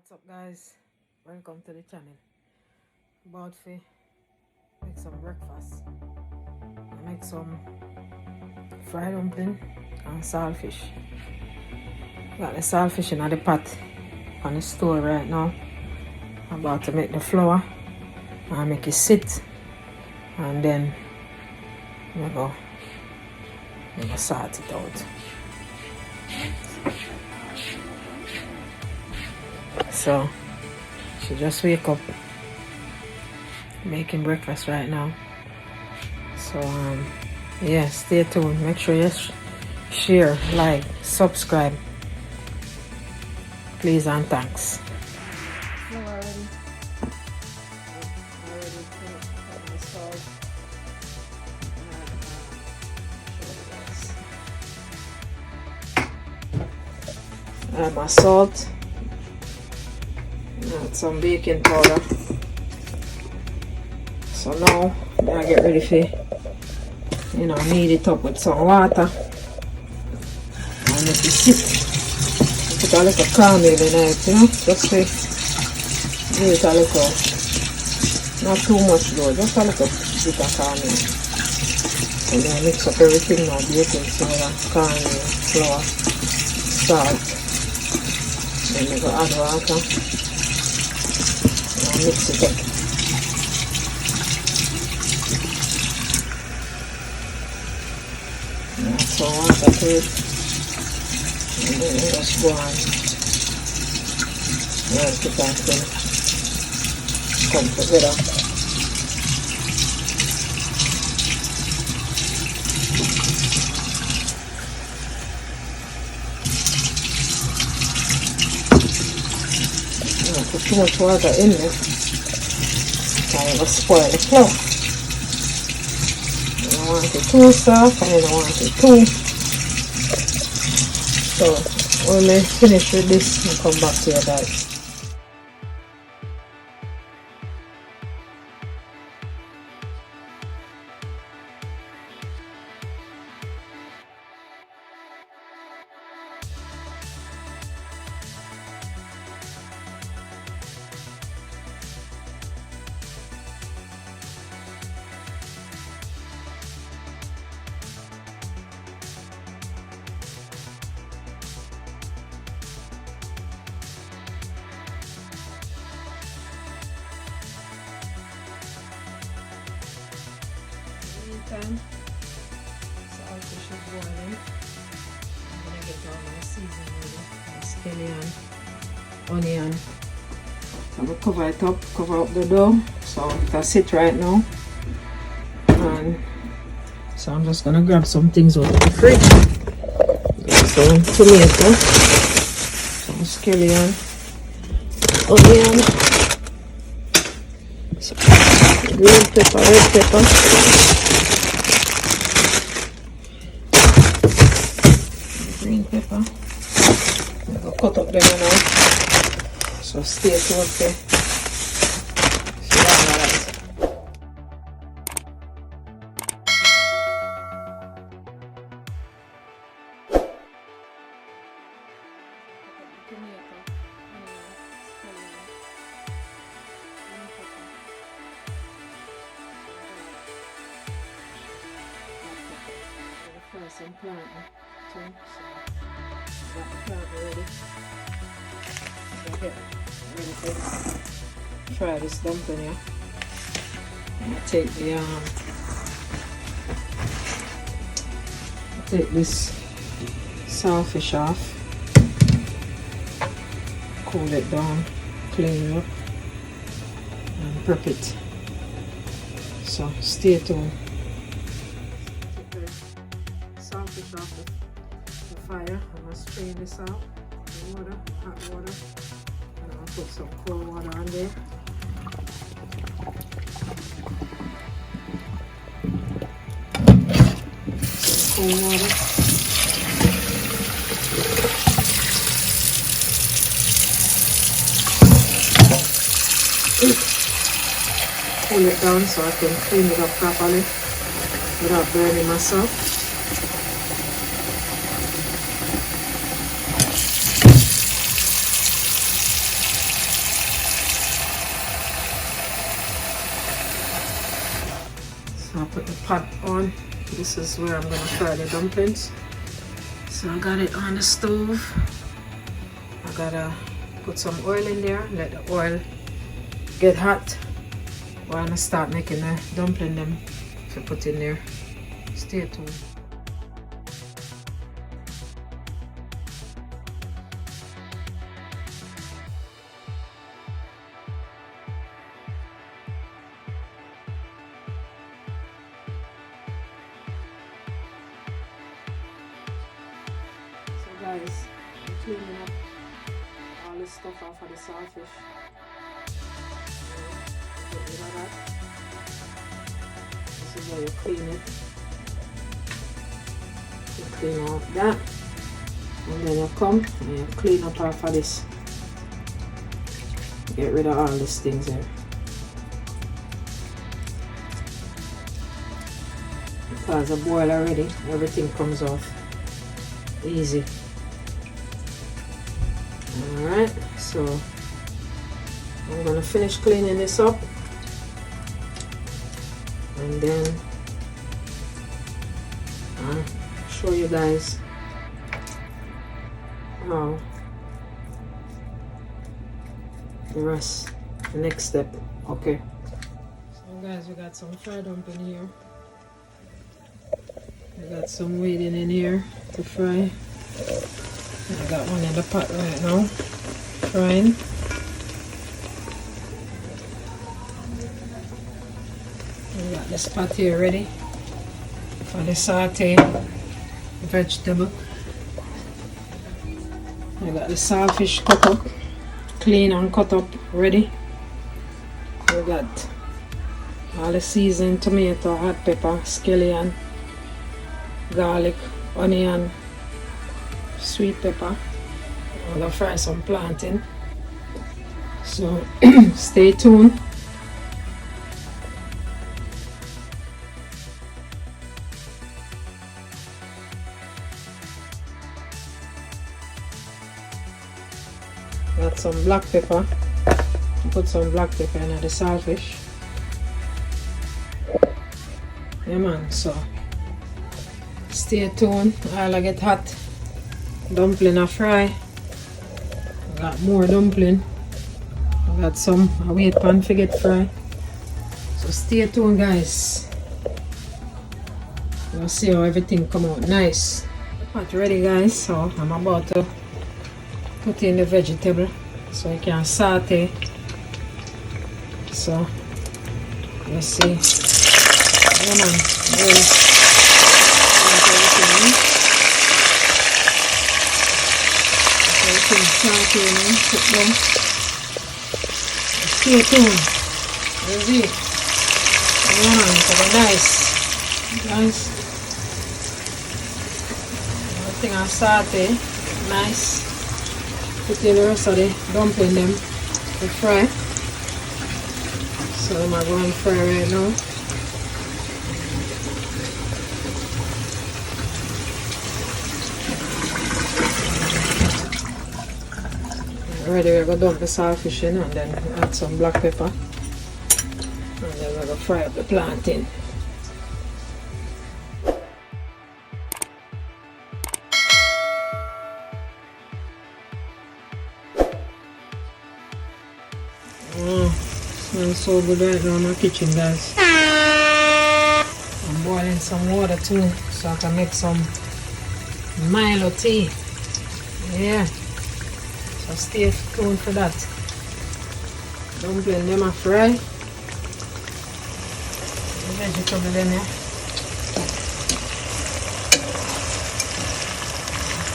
What's up, guys? Welcome to the channel. About to make some breakfast. I make some fried dumpling and saltfish. Got the saltfish in the pot on the stove right now. I'm about to make the flour and make it sit, and then I'm gonna sort it out. So she just wake up making breakfast right now. So yeah, stay tuned. Make sure you share, like, subscribe, please and thanks. Add my salt, add some baking powder. So now I get ready for, knead it up with some water and make it sit. Put a little caramel in it, just to give it a little, not too much though, just a little bit of caramel. And then mix up everything now, baking soda, caramel, flour, salt. Then we go add water and mix it up. So water to it, and then we just go on work it until it comes together. Don't put too much water in there, because it will spoil the flour. I don't want it too soft, and I don't want it too. So when we finish with this, we'll come back to you guys. Meantime, saltfish is boiling. I'm gonna get all my seasoning ready. My scallion, onion. I'm gonna cover it up, cover up the dough, so it'll sit right now. And so I'm just gonna grab some things out of the fridge. Some tomato, some scallion, onion, some green pepper, red pepper. Green pepper. I'm going to cut up them now. So stay tuned for all that. Some plantain too, so got the plantain ready. So get ready to try this dumpling here. I'm gonna take this saltfish off, cool it down, clean it up, and prep it. So stay tuned. Saltfish off the fire. I'm going to strain this out, the water, hot water, and I'll put some cold water on there. Some cold water. Cool it down so I can clean it up properly without burning myself. put the pot on. This is where I'm gonna fry the dumplings. So I got it on the stove. I gotta put some oil in there, let the oil get hot. We're gonna start making the dumpling them to put in there. Stay tuned. So guys, I'm cleaning up all this stuff off of the saltfish. Get rid of that. This is how you clean it. You clean off that, and then you come and you clean up off of this. Get rid of all these things here. Because I boil already, everything comes off easy. Alright, so I'm gonna finish cleaning this up, and then I'll show you guys how the next step. Okay, so guys, we got some fried dumpling here. We got some waiting in here to fry. I got one in the pot right now, frying. We got this pot here ready for the saute vegetable. I got the saltfish cut up, clean and cut up, ready. We got all the seasoned tomato, hot pepper, scallion, garlic, onion, sweet pepper. I'm gonna fry some plantain. So stay tuned. Got some black pepper. Put some black pepper in the saltfish. Yeah man, so stay tuned. I'll get hot. Dumpling a fry. I got more dumpling. I got some I wait pan to get fry. So stay tuned guys. You'll see how everything come out nice. The pot ready guys, so I'm about to put in the vegetable so you can saute. So let's see. Yeah man, well, everything sauteing, put them. Stay tuned. You see? Yeah man, it's nice. Guys, everything on saute, nice. Put in the rest of the dumpling them to fry. So I'm going to fry right now. Ready, we're going to dump the saltfish in and then add some black pepper. And then we're going to fry up the plantain. Smells so good right now in my kitchen guys. I'm boiling some water too so I can make some milo tea. Yeah. So stay tuned for that. Dumpling them a fry. The vegetable in there.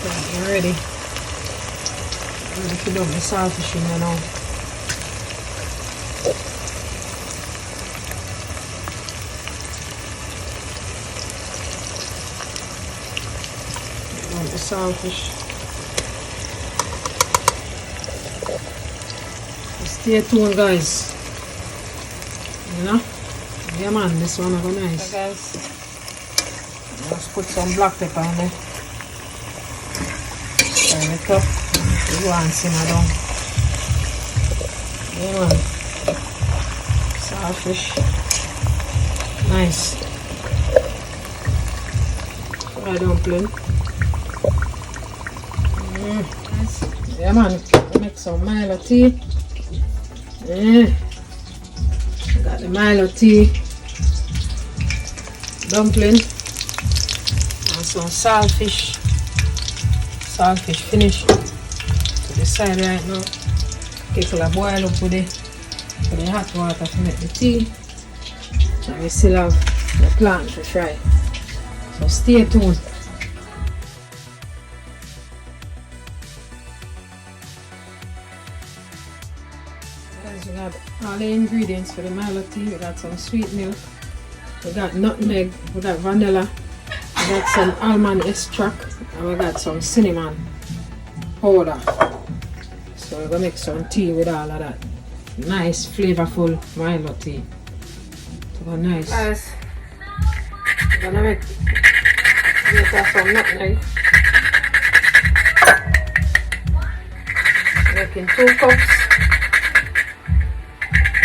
Okay, ready. Ready to dump the saltfish in there now. Dump the saltfish. Stay tuned guys. You know? Yeah man, this one is nice. So guys, let's put some black pepper in there. Turn it up. You want to simmer down. Yeah man. Saltfish. Nice. fried dumpling. Yeah man, make some milo tea. Got the milo tea, dumpling, and some saltfish. Saltfish finished to the side right now. Kettle boil up with the hot water to make the tea. And we still have the plant to fry. So stay tuned. Guys, we got all the ingredients for the milo tea. We got some sweet milk, we got nutmeg, we got vanilla, we got some almond extract, and we got some cinnamon powder. So we're gonna make some tea with all of that. Nice flavorful milo tea. So nice. Guys, we're gonna make some nutmeg. Making 2 cups.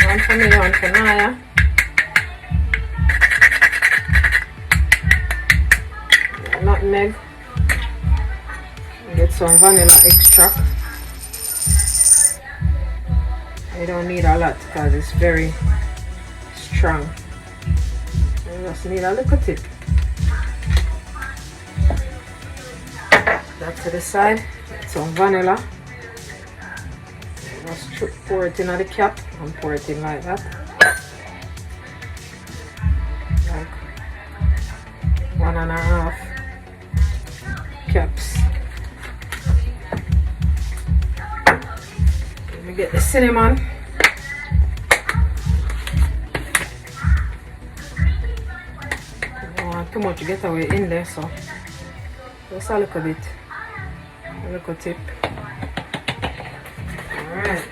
One for me, one for Naya. Nutmeg. Get some vanilla extract. You don't need a lot because it's very strong. You just need a little tip. That to the side. Get some vanilla. Just pour it in the cap and pour it in like that. Like 1.5 caps. Let me get the cinnamon. I don't want too much to get away in there, so just a little bit. A little tip. Alright.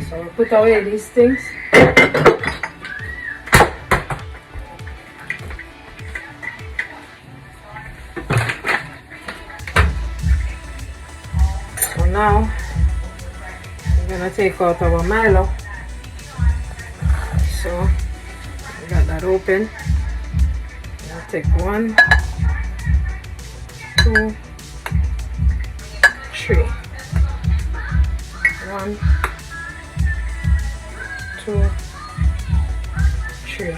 So we put away these things. So now we're gonna take out our milo. So we got that open. I'll take 1, 2, 3. 1, 2, 3.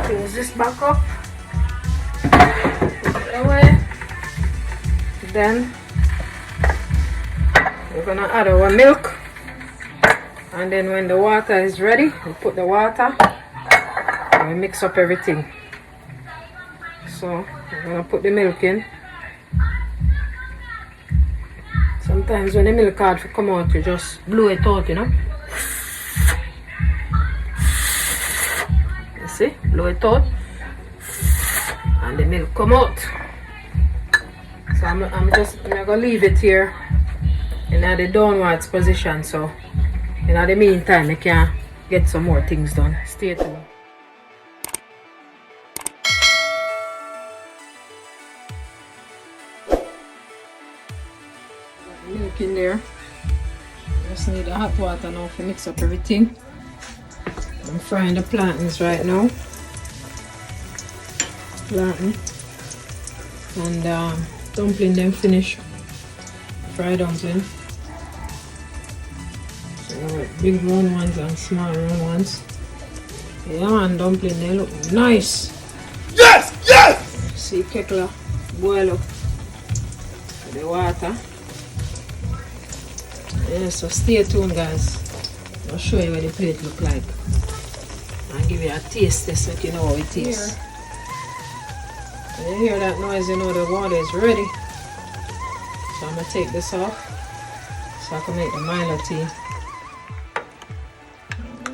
Close this back up. Put it away. Then we're gonna add our milk. And then when the water is ready, we put the water and we mix up everything. So we're gonna put the milk in. Sometimes when the milk hard to come out, you just blow it out, you know. You see, blow it out, and the milk come out. So I'm gonna leave it here in the downwards position. So in the meantime, I can get some more things done. Stay tuned. Milk in there. Just need the hot water now to mix up everything. I'm frying the plantains right now. Plantain. And dumpling them finish. Fried dumpling. So big round ones and small round ones. Yeah man, dumpling they look nice. Yes! Yes! See kettle boil up with the water. Yeah, so stay tuned guys. I'll show you what the plate look like. I'll give you a taste test so you know how it tastes. When you hear that noise, you know the water is ready. So I'm going to take this off so I can make the milo tea.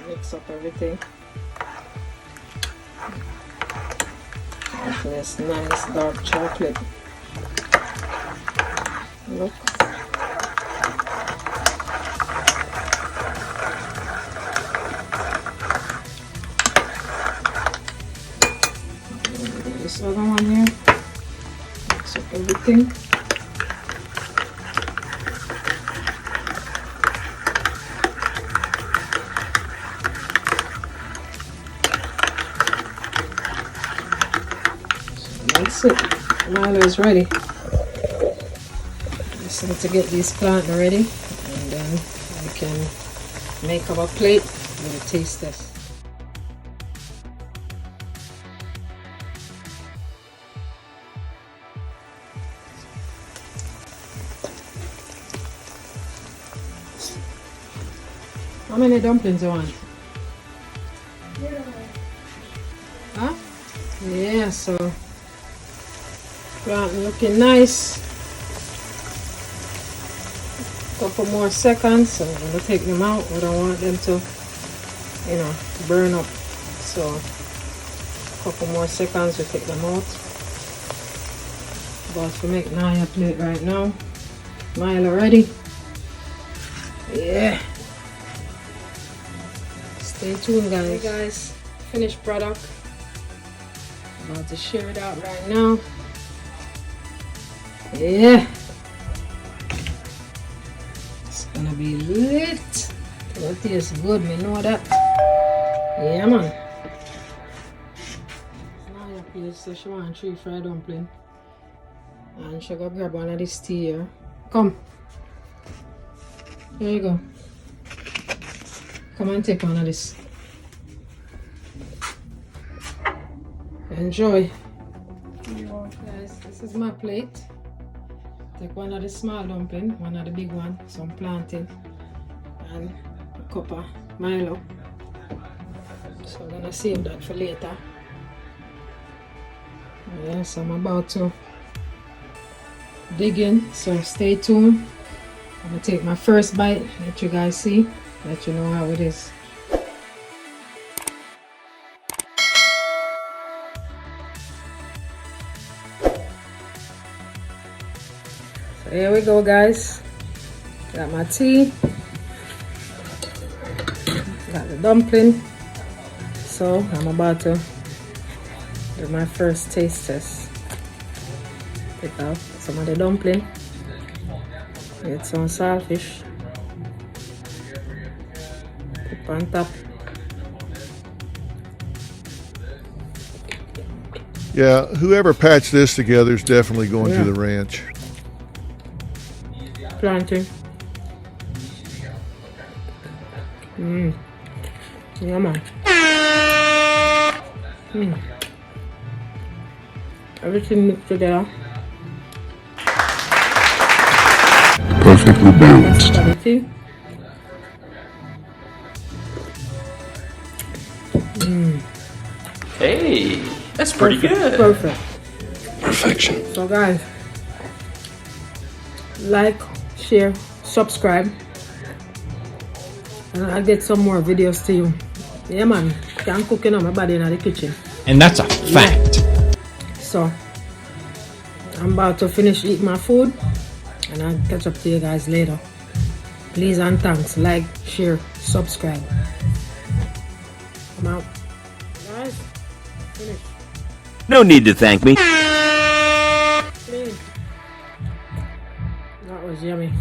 Mix up everything. This nice dark chocolate. Look. This other one here. Mix up everything. That's it. Milo is ready. Just need to get these plantain ready, and then we can make our plate with a taste test. How many dumplings you want? Huh? Yeah, so plantain looking nice. Couple more seconds, so I'm gonna take them out. I don't want them to, you know, burn up. So couple more seconds to take them out. About to make Naya plate right now. Milo ready? Yeah. Stay tuned, guys. Hey guys, finished product. About to share it out right now. Yeah. It's gonna be lit. It tastes good, me know that. Yeah, man. Naya plates, so she want 3 fried dumpling. And she gonna grab one of this tea here. Come. Here you go. Come and take one of this. Enjoy. Guys, this is my plate. Take one of the small dumpling, one of the big one, some plantain, and a cup of Milo. So I'm gonna save that for later. Yes, I'm about to dig in, so stay tuned. I'm gonna take my first bite, let you guys see, let you know how it is. So here we go, guys. Got my tea, got the dumpling. So I'm about to do my first taste test. Take out some of the dumpling. Get some saltfish. Put on top. Yeah, whoever patched this together is definitely going to the ranch. Plantain. Yeah, man. Everything mixed together. Perfectly balanced. Spaghetti. Hey, that's pretty good. Perfect. Perfection. So guys, like, share, subscribe, and I'll get some more videos to you. Yeah, man. Can't cook on my body in the kitchen. And that's a fact. So I'm about to finish eating my food, and I'll catch up to you guys later. Please and thanks. Like, share, subscribe. I'm out. Guys, finish. No need to thank me. That was yummy.